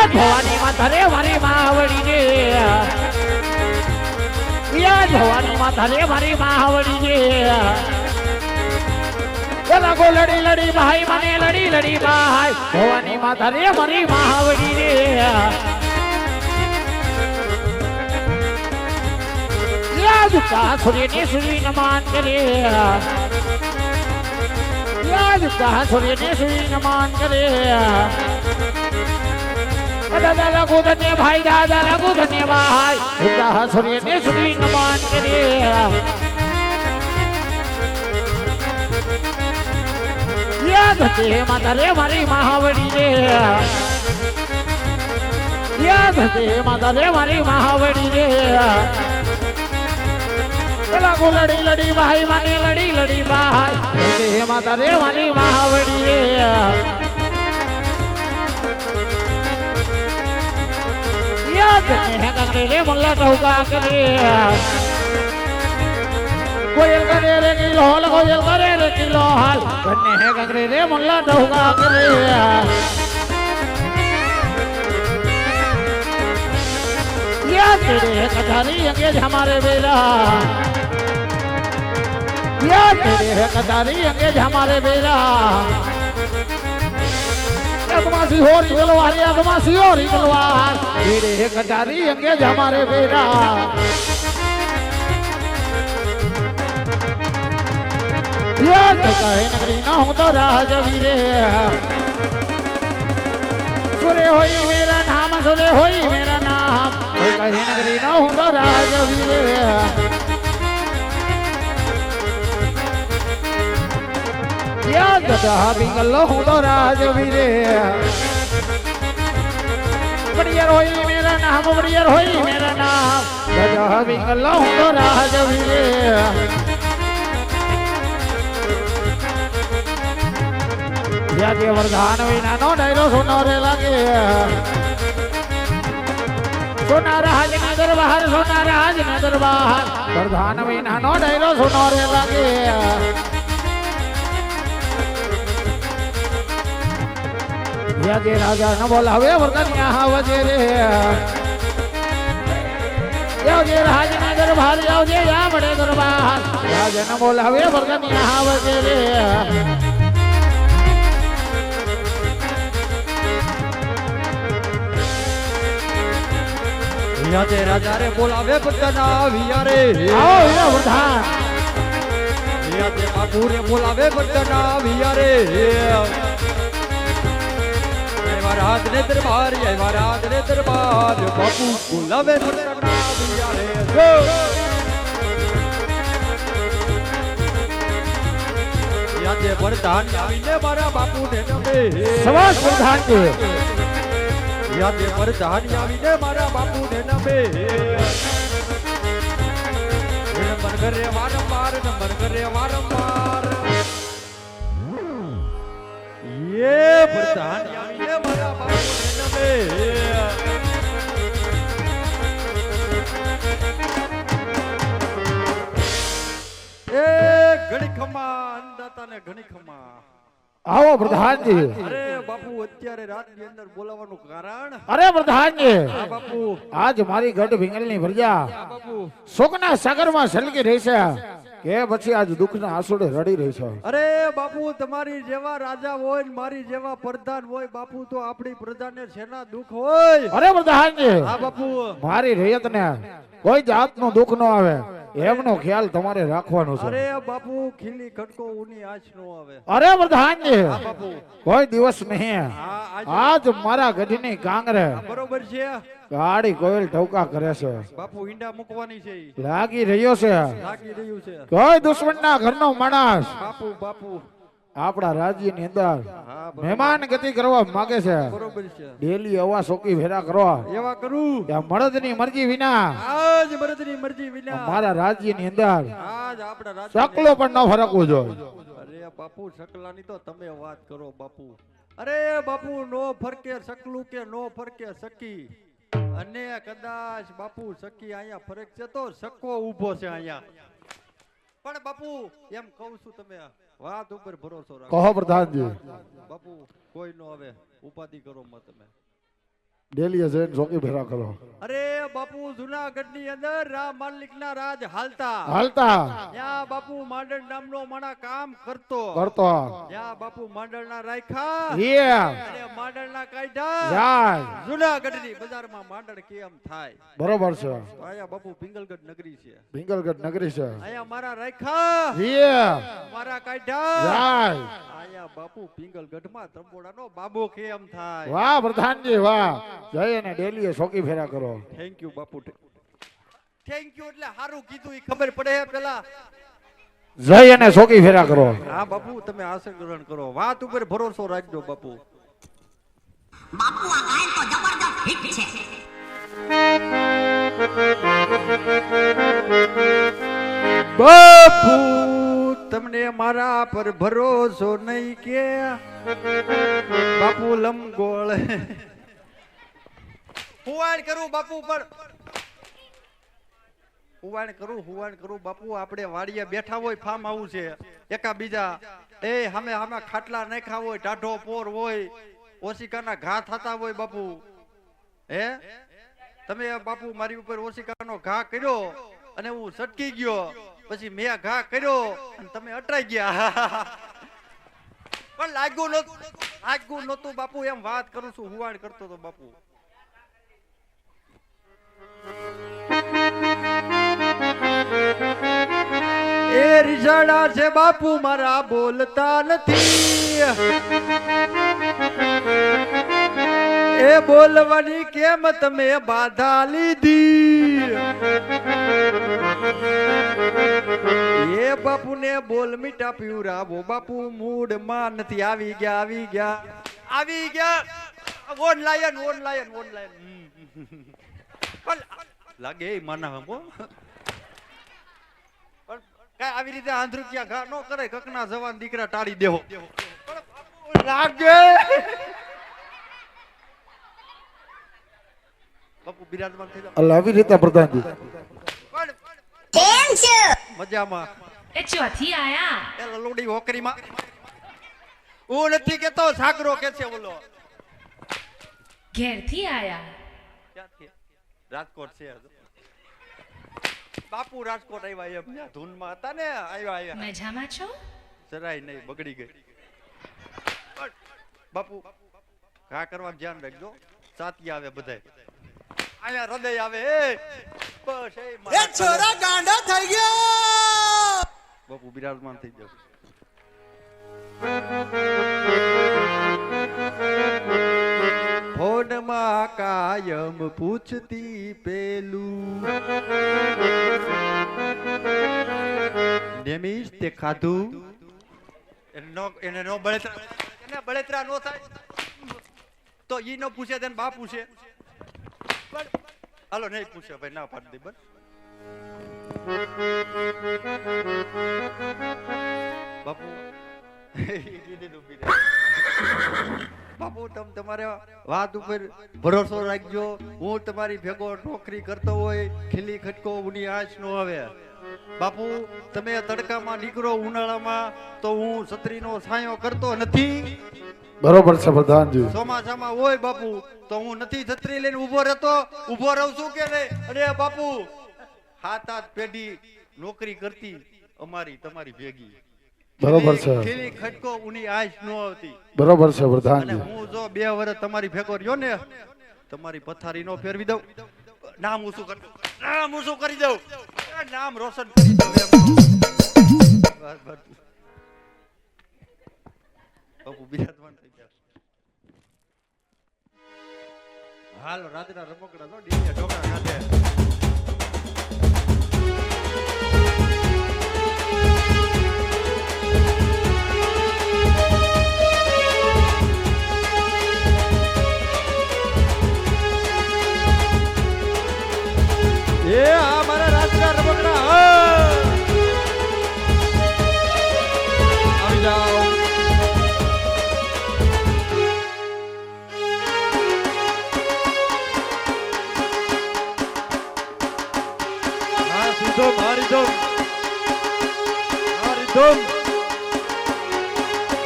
ભવાની માં ધરે મારી માવડી રે ભવાની માં ધરે મારી માવડી રે લાગો લડી લડી ભાઈ મને લડી લડી ભાઈ ભવાની માં ધરે મારી માવડી રે યાદ કા સૂર્યની સૂર્ય નમન કરે યાદ કા સૂર્યની સૂર્ય નમન કરે દાદા લાગુ ધન્ય ભાઈ દાદા લાગુ ધન્ય ભાઈ ઉદા સૂર્ય ને સૂર્ય નમન કરે યાદ તે માતા રે મારી મહાવડી રે યાદ તે માતા રે મારી મહાવડી રે લાગુ લડી લડી ભાઈ મને લડી લડી ભાઈ તે માતા રે મારી મહાવડી રે रे मुल्ला टहुका करे कोयल करे रे किलोल कोयल करे रे किलोल कन्ने है गगरे रे मुल्ला टहुका करे या तेरे है कटारी अंगेज हमारे बेरा या तेरे है कटारी अंगेज हमारे बेरा अदमासी हो रही तलवार अदमासी हो रही तलवार तेरे है कटारी अंगेज हमारे बेरा याद कहे नगरी ना हो तो राजवीरे सुरे होई मेरा नाम सुरे होई मेरा नाम कहे नगरी ना हो तो राजवीरे याद कहा बिगलो हूँ तो राजवीरे बढ़ियर होई मेरा नाम बढ़ियर होई मेरा नाम कहा बिगलो हूँ तो राजवीरे याद वरदान विना नो डायरो सुनो रे लगे सोना राज न दरबार सोना राज न दरबार वरदान विना नो डायरो सुनो रे लगे यादे राजा न बोलावे वरदान यहाँ वजेरे यादे राज न दरबार यादे या बड़े दरबार राजा न बोलावे वरदान यहाँ वजेरे यादे राजा रे बोलावे वरदान आविया रे आओ या वरदान यादे बाबू रे बोलावे वरदान आविया रे रात ने दरबार रात ने दरबार बापू बोलावे यादे वरदान आवीने मारा बापू ने नमे सवास वरदान के यादे वरदान आवीने मारा बापू ने नमे नंबर करे वारंवार नंबर करे वारंवार ये वरदान आवीने मारा बापू ने नमे ए घणी खमा अंदाता ने घणी खमा आओ प्रधान जी अरे बापू અત્યારે રાત ની અંદર બોલાવવાનું કારણ अरे प्रधान जी હા બાપુ आज મારી ગઢ ભીંગલની પ્રજા હા બાપુ શોકના સાગરમાં છલકી રહી છે કે પછી આજ દુઃખના આંસુડે રડી રહી છે અરે બાપુ તમારી જેવા રાજા હોય ને મારી જેવા પ્રધાન હોય બાપુ તો આપણી પ્રજાને છેના દુઃખ હોય અરે પ્રધાન जी હા બાપુ મારી રૈયતને કોઈ જાતનું દુઃખ ન આવે એમનો ખ્યાલ તમારે રાખવાનો છે અરે બાપુ ખીલી ખડકો ઉની આંચ નો આવે અરે પ્રધાન जी હા બાપુ કોઈ દિવસ નહીં હા આજ મારા ગઢની કાંગરે બરોબર છે ગાડી કોયલ ઠોકા કરે છે બાપુ ઈંડા મૂકવાની છે ઈ. લાગી રહ્યો છે લાગી રહ્યું છે કોઈ દુશ્મનના ઘરનો માણસ બાપુ બાપુ આપણા રાજ્યની અંદર હા બરોબર. મહેમાન ગતિ કરવા માંગે છે બરોબર છે ડેલી અવા સોકી ભેરા કરવા એવા કરું ત્યાં મળદની મરજી વિના આજ મરદની મરજી વિના મારા રાજ્યની અંદર આજ આપણા રાજા ચકલો પણ ન ફરકવો જોઈએ અરે બાપુ સકલાની તો તમે વાત કરો બાપુ અરે બાપુ નો ફરકે સકલું કે નો ફરકે સકી અને કદાચ બાપુ સકી અહીંયા ફરક છે તો સકો ઊભો છે અહીંયા પણ બાપુ એમ કહું છું તમે વાત ઉપર ભરોસો રાખો કહો પ્રધાનજી. બાપુ કોઈ નો હવે ઉપાધિ કરો મત તમે. ડેલીએ જઈને ચોકી ફેરા કરો. અરે બાપુ જુનાગઢ ની અંદર રામ માલિક ના રાજ હાલતા હાલતા ત્યાં બાપુ માંડળ નામનો માણા કામ કરતો કરતો ત્યાં બાપુ માંડળ ના રાખ્યા એ અને માંડળ ના કાઢ્યા જાય. જુનાગઢ ની બજારમાં માંડળ કેમ થાય બરોબર છે. આયા બાપુ પિંગલગઢ નગરી છે ભીંગલગઢ નગરી છે. આયા મારા રાખ્યા એ મારા કાઢ્યા જાય. આયા બાપુ પિંગલગઢ માં તંબોડાનો બાબો કેમ થાય. વાહ પ્રધાનજી વાહ. જય અને ડેલીએ ચોકી ફેરા કરો. Thank you Bapu thank you એટલે સારું કીધું એ ખબર પડે પેલા. જય અને ચોકી ફેરા કરો. હા બાપુ તમે આશીર્વાદ ગ્રહણ કરો વાત ઉપર ભરોસો રાખજો બાપુ. બાપુ આ ગાયન તો જબરદસ્ત હિટ છે. બાપુ તમને મારા પર ભરોસો નહીં કે બાપુ લંબગોળ હુવાણ કરું બાપુ પણ હુવાણ કરું બાપુ આપણે વાડીએ બેઠા હોય ફાર્મ હાઉસ છે એકા બીજા એ સામે સામે ખાટલા નાખ્યા હોય ટાઢો પોર હોય ઓશિકાના ઘા થતા હોય બાપુ હે તમે બાપુ મારી ઉપર ઓશિકાનો ઘા કર્યો અને હું સટકી ગયો પછી મેં ઘા કર્યો અને તમે અટરાઈ ગયા પણ લાગ્યું નતું બાપુ એમ વાત કરું છું હુવાણ કરતો તો બાપુ. એ રીસાડા છે બાપુ મારા બોલતા નથી એ બોલવાની કેમ તમે બાધા લીધી એ બાપુ ને બોલ મીઠા પીવરાવો બાપુ મૂડ માં નથી આવી ગયા ઓનલાઈન લાગે માના હમો પણ કઈ આવી રીતે આંધ્રુકિયા ઘા નો કરે કકના જવાન દીકરા ટાળી દેવો લાગે બાપુ બિરાજમાન થઈ જાવ આવી રીતે પ્રધાનજી. કેમ છો? મજામાં એ ચોથી આયા એ લલોડી હોકરીમાં હું નથી કેતો સાગરો કે છે બોલો ઘેરથી આયા ક્યાંથી રાજકોટ છે બાપુ રાજકોટ આવ્યા એમ ધૂનમાં હતા ને આવ્યા મજામાં છો? જરાય નહીં બગડી ગઈ બાપુ ઘા કરવા ધ્યાન રાખજો સાથી આવે બધાય આયા હૃદય આવે બસ એ છોરા ગાંડા થઈ ગયો બાપુ બિરાજમાન થઈ જાવ. ફોનમાં કાયમ પૂછતી પેલું નેમિશ તે ખાધું એને નો બળેતરા નો થાય તો ઈ નો પૂછે તેને બા પૂછે હાલો નહીં પૂછે ભાઈ ના પાડી દે બસ બાપુ બાપુ તમે તમારે વાત ઉપર ભરોસો રાખજો હું તમારી ભેગો નોકરી કરતો હોય ખીલી ખટકો ઉની આંચ નો આવે બાપુ તમે તડકામાં નીકળો ઉનાળામાં તો હું છત્રીનો છાંયો કરતો નથી બરોબર છે પ્રધાનજી. ચોમાસામાં હોય બાપુ તો હું નથી છત્રી લઈને ઉભો રહું છું કે નહીં. અરે બાપુ 7-8 પેઢી નોકરી કરતી અમારી તમારી ભેગી બરોબર છે. ખીલી ખટકો ઉની આંચ નો આવતી બરોબર છે અને પ્રધાનજી. હું જો 2 વર્ષ તમારી ભેગો રહ્યો ને તમારી પથારી નો ફેરવી દઉં નામ ઊંચું કરી દઉં નામ રોશન કરી દઉં બાપુ બિરાજમાન થઈ ગયા. હાલ રાતના રમકડા તો ડીજે ઢોકળા ખાધે એ આ મારા રાતના રમકડા આવી જાઓ. धूम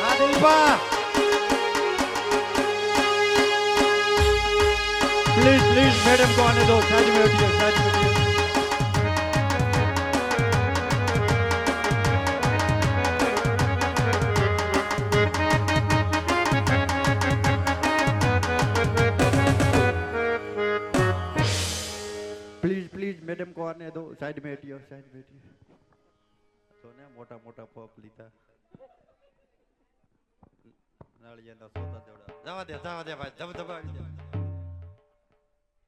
हाँ दिलबा प्लीज प्लीज मैडम को आने दो साइड में हटिए साइड में हटिए प्लीज प्लीज मैडम को आने दो साइड में हटिए साइड में हटिए सोने मोटा मोटा पॉप लीता नालिया ना सोता जोड़ा जावा दे भाई दब दबा